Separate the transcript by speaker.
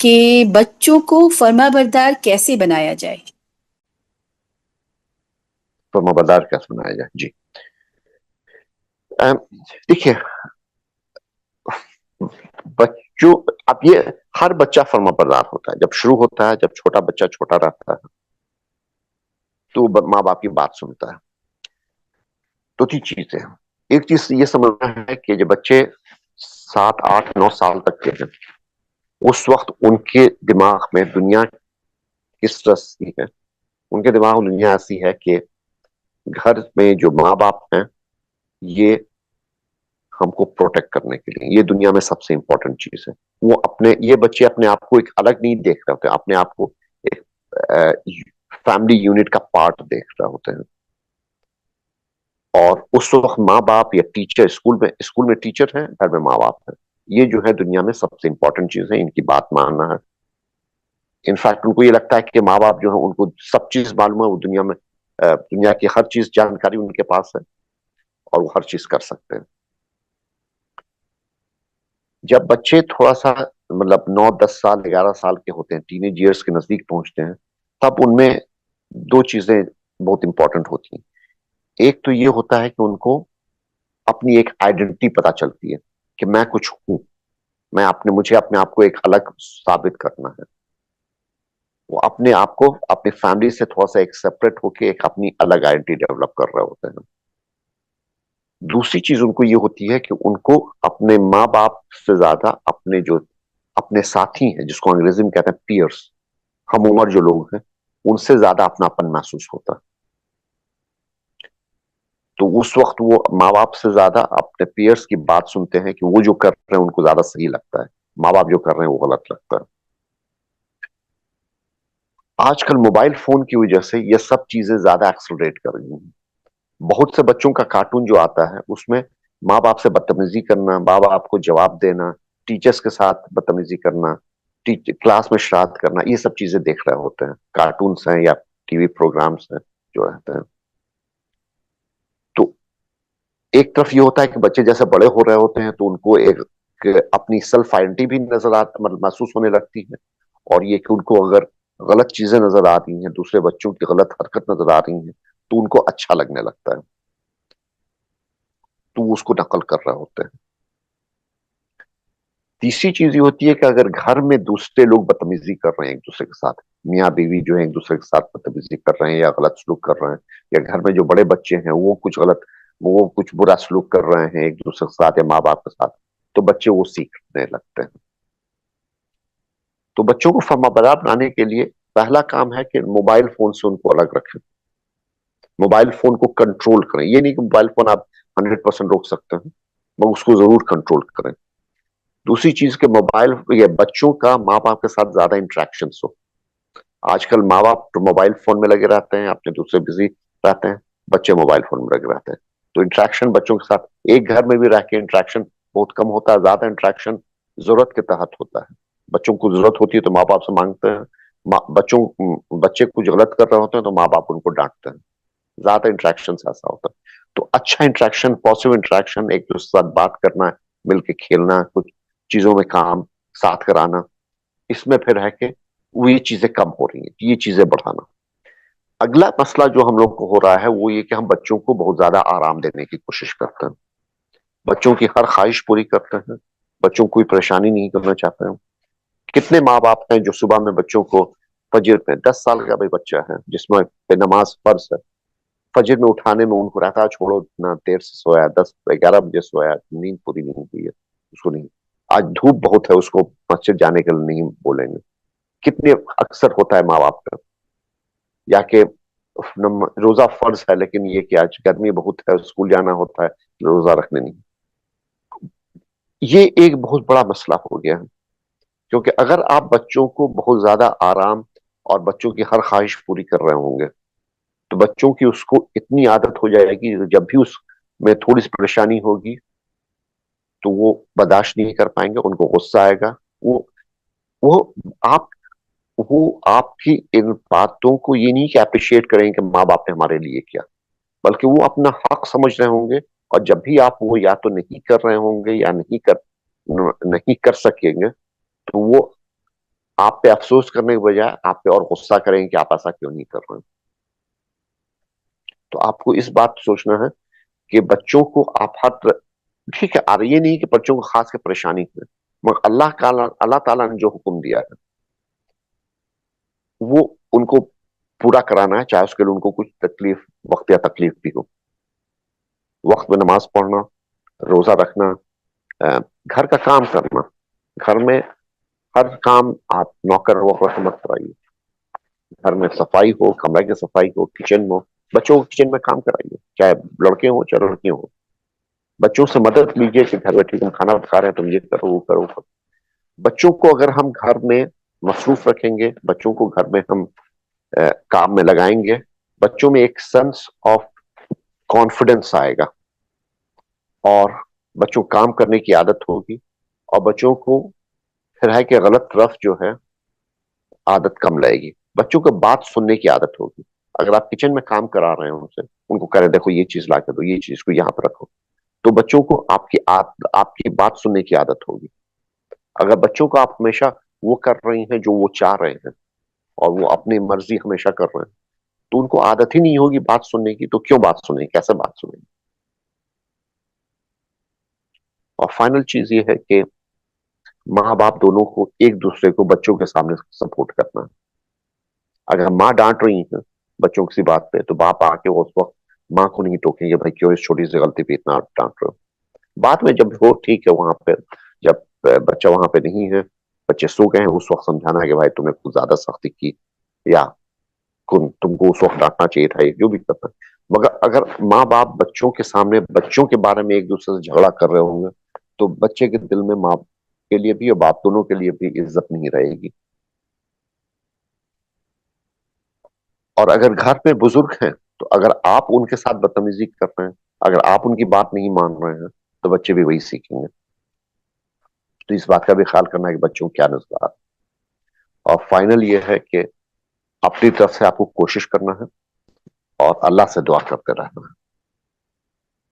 Speaker 1: کہ بچوں کو فرما بردار کیسے بنایا جائے؟
Speaker 2: فرما بردار کیسے بنایا جائے؟ جی دیکھیے، بچوں، اب یہ ہر بچہ فرما بردار ہوتا ہے جب شروع ہوتا ہے. جب چھوٹا بچہ چھوٹا رہتا ہے تو ماں باپ کی بات سنتا ہے. تو تین چیزیں، ایک چیز یہ سمجھنا ہے کہ جب بچے 7 8 9 سال تک کے ہیں، اس وقت ان کے دماغ میں دنیا کس طرح سی ہے. ان کے دماغ میں دنیا ایسی ہے کہ گھر میں جو ماں باپ ہیں یہ ہم کو پروٹیکٹ کرنے کے لیے، یہ دنیا میں سب سے امپورٹنٹ چیز ہے. وہ یہ بچے اپنے آپ کو ایک الگ نہیں دیکھ رہے ہوتے، اپنے آپ کو ایک فیملی یونٹ کا پارٹ دیکھ رہے ہوتے ہیں. اور اس وقت ماں باپ یا ٹیچر، اسکول میں ٹیچر ہیں، گھر میں ماں باپ ہیں. یہ جو ہے دنیا میں سب سے امپورٹنٹ چیز ہے، ان کی بات ماننا ہے. انفیکٹ ان کو یہ لگتا ہے کہ ماں باپ جو ہے ان کو سب چیز معلوم ہے، وہ دنیا کی ہر چیز جانکاری ان کے پاس ہے اور وہ ہر چیز کر سکتے ہیں. جب بچے تھوڑا سا مطلب 9 10 سال 11 سال کے ہوتے ہیں، ٹین ایج ایئرس کے نزدیک پہنچتے ہیں، تب ان میں دو چیزیں بہت امپورٹنٹ ہوتی ہیں. ایک تو یہ ہوتا ہے کہ ان کو اپنی ایک آئیڈینٹی پتا چلتی ہے کہ میں کچھ ہوں، مجھے اپنے آپ کو ایک الگ ثابت کرنا ہے. وہ اپنے آپ کو اپنی فیملی سے تھوڑا سا ایک سیپریٹ ہو کے ایک اپنی الگ آئیڈینٹی ڈیولپ کر رہے ہوتے ہیں. دوسری چیز ان کو یہ ہوتی ہے کہ ان کو اپنے ماں باپ سے زیادہ اپنے ساتھی ہیں، جس کو انگریزی میں کہتے ہیں پیئرس، ہم عمر جو لوگ ہیں، ان سے زیادہ اپناپن محسوس ہوتا ہے. تو اس وقت وہ ماں باپ سے زیادہ اپنے پیئرس کی بات سنتے ہیں کہ وہ جو کر رہے ہیں ان کو زیادہ صحیح لگتا ہے، ماں باپ جو کر رہے ہیں وہ غلط لگتا ہے. آج کل موبائل فون کی وجہ سے یہ سب چیزیں زیادہ ایکسلریٹ کر رہی ہیں. بہت سے بچوں کا کارٹون جو آتا ہے اس میں ماں باپ سے بدتمیزی کرنا، ماں باپ کو جواب دینا، ٹیچرز کے ساتھ بدتمیزی کرنا، کلاس میں شرارت کرنا، یہ سب چیزیں دیکھ رہے ہوتے ہیں. کارٹونس ہیں یا ٹی وی پروگرامس ہیں جو رہتے ہیں. تو ایک طرف یہ ہوتا ہے کہ بچے جیسے بڑے ہو رہے ہوتے ہیں تو ان کو ایک اپنی سیلف آئیڈینٹی بھی محسوس ہونے لگتی ہے. اور یہ کہ ان کو اگر غلط چیزیں نظر آ رہی ہیں، دوسرے بچوں کی غلط حرکت نظر آ رہی ہیں تو ان کو اچھا لگنے لگتا ہے، تو اس کو نقل کر رہے ہوتے ہیں. تیسری چیز یہ ہوتی ہے کہ اگر گھر میں دوسرے لوگ بدتمیزی کر رہے ہیں ایک دوسرے کے ساتھ، میاں بیوی جو ہے ایک دوسرے کے ساتھ بدتمیزی کر رہے ہیں یا غلط سلوک کر رہے ہیں، یا گھر میں جو بڑے بچے ہیں وہ کچھ برا سلوک کر رہے ہیں ایک دوسرے کے ساتھ یا ماں باپ کے ساتھ، تو بچے وہ سیکھنے لگتے ہیں. تو بچوں کو فرما بردار بنانے کے لیے پہلا کام ہے کہ موبائل فون سے ان کو الگ رکھیں، موبائل فون کو کنٹرول کریں. یہ نہیں کہ موبائل فون آپ 100% روک سکتے ہیں، مگر اس کو ضرور کنٹرول کریں. دوسری چیز کہ بچوں کا ماں باپ کے ساتھ زیادہ انٹریکشنز ہو. آج کل ماں باپ موبائل فون میں لگے رہتے ہیں، اپنے دوسرے بزی رہتے ہیں، بچے موبائل فون میں لگے رہتے ہیں. تو انٹریکشن بچوں کے ساتھ ایک گھر میں بھی رہ کے انٹریکشن بہت کم ہوتا ہے. زیادہ انٹریکشن ضرورت کے تحت ہوتا ہے. بچوں کو ضرورت ہوتی ہے تو ماں باپ سے مانگتے ہیں، بچے کچھ غلط کر رہے ہوتے ہیں تو ماں باپ ان کو ڈانٹتے ہیں. زیادہ انٹریکشن ایسا ہوتا ہے. تو اچھا انٹریکشن، پازیٹیو انٹریکشن، ایک دوسرے کے ساتھ بات کرنا، مل کے کھیلنا، کچھ چیزوں میں کام ساتھ کرانا، اس میں پھر ہے کہ وہ یہ چیزیں کم ہو رہی ہیں، یہ چیزیں بڑھانا. اگلا مسئلہ جو ہم لوگ کو ہو رہا ہے وہ یہ کہ ہم بچوں کو بہت زیادہ آرام دینے کی کوشش کرتے ہیں، بچوں کی ہر خواہش پوری کرتے ہیں، بچوں کو کوئی پریشانی نہیں کرنا چاہتے ہیں. کتنے ماں باپ ہیں جو صبح میں بچوں کو فجر میں 10 سال کا بھی بچہ ہے جس میں نماز فرض ہے، فجر میں اٹھانے میں ان کو رہتا ہے چھوڑو اتنا دیر سے سویا، 10 11 بجے سویا، نیند پوری نہیں ہوئی ہے، اس کو نہیں. آج دھوپ بہت ہے، اس کو مسجد جانے کے لیے نہیں بولیں گے. کتنے اکثر ہوتا ہے ماں باپ کا، یا کہ روزہ فرض ہے لیکن یہ کہ آج گرمی بہت ہے، اسکول جانا ہوتا ہے، روزہ رکھنے نہیں. یہ ایک بہت بڑا مسئلہ ہو گیا ہے. کیونکہ اگر آپ بچوں کو بہت زیادہ آرام اور بچوں کی ہر خواہش پوری کر رہے ہوں گے تو بچوں کی اس کو اتنی عادت ہو جائے گی، جب بھی اس میں تھوڑی سی پریشانی ہوگی تو وہ برداشت نہیں کر پائیں گے، ان کو غصہ آئے گا. وہ وہ آپ وہ آپ کی ان باتوں کو یہ نہیں کہ اپریشیٹ کریں کہ ماں باپ نے ہمارے لیے کیا، بلکہ وہ اپنا حق سمجھ رہے ہوں گے. اور جب بھی آپ وہ یا تو نہیں کر رہے ہوں گے یا نہیں کر سکیں گے تو وہ آپ پہ افسوس کرنے کے بجائے آپ پہ اور غصہ کریں کہ آپ ایسا کیوں نہیں کر رہے ہیں. تو آپ کو اس بات سوچنا ہے کہ بچوں کو آپ ٹھیک ہے، اور یہ نہیں کہ بچوں کو خاص کے پریشانی ہے، مگر اللہ تعالیٰ نے جو حکم دیا ہے وہ ان کو پورا کرانا ہے، چاہے اس کے لیے ان کو کچھ تکلیف، وقت یا تکلیف بھی ہو. وقت میں نماز پڑھنا، روزہ رکھنا، گھر کا کام کرنا. گھر میں ہر کام آپ نوکر ووکر مت کرائیے. گھر میں صفائی ہو، کمرے کی صفائی ہو، کچن ہو، بچوں کو کچن میں کام کرائیے، چاہے لڑکے ہوں چاہے لڑکیاں ہوں. بچوں سے مدد لیجیے کہ گھر بیٹھے ہم کھانا پکا رہے ہیں تم یہ کرو وہ کرو. بچوں کو اگر ہم گھر میں مصروف رکھیں گے، بچوں کو گھر میں ہم کام میں لگائیں گے، بچوں میں ایک سینس آف کانفیڈنس آئے گا، اور بچوں کام کرنے کی عادت ہوگی، اور بچوں کو پھر ہے کہ غلط طرف جو ہے عادت کم لائے گی. بچوں کو بات سننے کی عادت ہوگی. اگر آپ کچن میں کام کرا رہے ہیں ان سے، ان کو کہہ رہے دیکھو یہ چیز لا کے دو، یہ چیز کو یہاں پہ رکھو، تو بچوں کو آپ کی بات سننے کی عادت ہوگی. اگر بچوں کو آپ ہمیشہ وہ کر رہی ہیں جو وہ چاہ رہے ہیں، اور وہ اپنی مرضی ہمیشہ کر رہے ہیں، تو ان کو عادت ہی نہیں ہوگی بات سننے کی، تو کیوں بات سنیں، کیسے بات سنیں. اور فائنل چیز یہ ہے کہ ماں باپ دونوں کو ایک دوسرے کو بچوں کے سامنے سپورٹ کرنا ہے. اگر ماں ڈانٹ رہی ہیں بچوں کسی بات پہ، تو باپ آ کے اس وقت ماں کو نہیں ٹوکیں گے بھائی کیوں اس چھوٹی سی غلطی پہ اتنا ڈانٹ رہے ہو. بعد میں جب ہو ٹھیک ہے، وہاں پہ جب بچہ وہاں پہ نہیں ہے، بچے سو گئے ہیں، اس وقت سمجھانا ہے کہ بھائی تم نے کچھ زیادہ سختی کی، یا تم کو اس وقت ڈانٹنا چاہیے تھا، جو بھی کرنا. مگر اگر ماں باپ بچوں کے سامنے بچوں کے بارے میں ایک دوسرے سے جھگڑا کر رہے ہوں گے، تو بچے کے دل میں ماں کے لیے بھی اور باپ دونوں کے لیے بھی عزت نہیں رہے گی. اور اگر گھر میں بزرگ ہیں، تو اگر آپ ان کے ساتھ بدتمیزی کر رہے ہیں، اگر آپ ان کی بات نہیں مان رہے ہیں، تو بچے بھی وہی سیکھیں گے. تو اس بات کا بھی خیال کرنا ہے کہ بچوں کو کیا نظر. اور فائنل یہ ہے کہ اپنی طرف سے آپ کو کوشش کرنا ہے، اور اللہ سے دعا کرتے رہنا ہے.